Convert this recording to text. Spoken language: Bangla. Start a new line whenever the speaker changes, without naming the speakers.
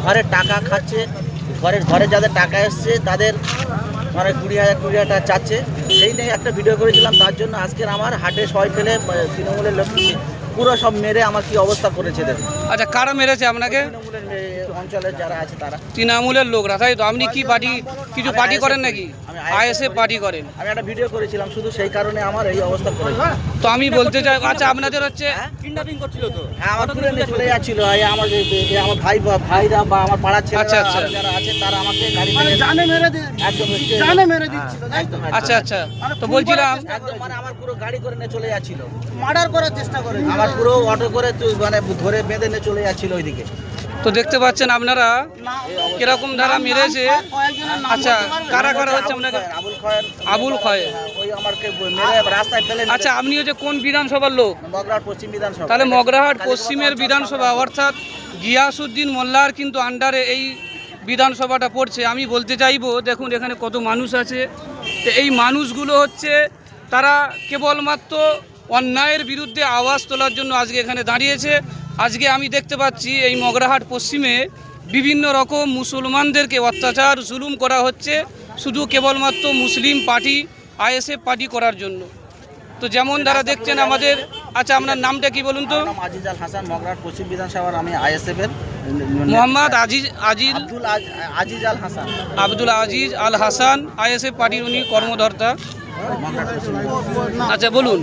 ঘরের টাকা খাচ্ছে, ঘরে যাদের টাকা এসছে তাদের মানে 20,000 টাকা চাচ্ছে। সেই নিয়ে একটা ভিডিও করেছিলাম। তার জন্য আজকের আমার হাটে সবাই ফেলে তৃণমূলের লোক পুরো সব মেরে আমার কি অবস্থা করেছে দেখুন।
আচ্ছা, কারা মেরেছে আপনাকে?
তৃণমূলের অঞ্চলের যারা আছে তারা।
তৃণমূলের লোকরা, তাই তো? আপনি কি পার্টি, কিছু
আমি
পার্টি
ISF
করেন
করি।
নাকি?
আমি
আইএসএফ পার্টি করেন?
আমি একটা ভিডিও করেছিলাম, শুধু সেই কারণে আমার এই অবস্থা করেছে।
তো আমি বলতে চাই, আচ্ছা আপনাদের হচ্ছে
কিডন্যাপিং করছিল তো?
হ্যাঁ, আমার তুলে নিয়ে চলে যাচ্ছিল। আমার ভাইরা বা আমার পাড়ার ছেলেরা
আচ্ছা, আচ্ছা।
যারা আছে তারা আমাকে গাড়ি
জানে মেরে
একদম
দিচ্ছিল, তাই তো?
আচ্ছা আচ্ছা, তো বলছিলাম
একদম মানে আমার পুরো গাড়ি করে নিয়ে চলে যাচ্ছিল।
মার্ডার করার চেষ্টা করে।
আমার পুরো অটো করে মানে ধরে বেঁধে নিয়ে চলে যাচ্ছিল ওইদিকে।
তো দেখতে পাচ্ছেন আপনারা কিরকম ধারা মেরেছে। আচ্ছা, কারা কারা হচ্ছে আপনাকে? আবুল খয়ের।
ওই আমাকে মেরে রাস্তায় ফেলে।
আচ্ছা, আপনি হচ্ছে কোন বিধানসভার লোক?
মগরাহাট পশ্চিম বিধানসভা।
তাহলে মগরাহাট পশ্চিমের বিধানসভা, অর্থাৎ গিয়াসউদ্দিন মোল্লার কিন্তু আন্ডারে এই বিধানসভাটা পড়ছে। আমি বলতে চাইবো, দেখুন এখানে কত মানুষ আছে। তো এই মানুষগুলো হচ্ছে তারা কেবলমাত্র অন্যায়ের বিরুদ্ধে আওয়াজ তোলার জন্য আজকে এখানে দাঁড়িয়েছে। আজকে আমি দেখতে পাচ্ছি এই মগরাহাট পশ্চিমে বিভিন্ন রকম মুসলমানদেরকে অত্যাচার জুলুম করা হচ্ছে, শুধু কেবলমাত্র মুসলিম পার্টি, আইএসএফ পার্টি করার জন্য। তো যেমন যারা দেখছেন আমাদের, আচ্ছা আপনার নামটা কি বলুন তো?
আজিজ আল হাসান, মগরাহাট পশ্চিম বিধানসভার আমি আইএসএফ এর
মোহাম্মদ
আজিজ আল হাসান।
আব্দুল আজিজ আল হাসান, আইএসএফ পার্টির উনি কর্মকর্তা। আচ্ছা বলুন।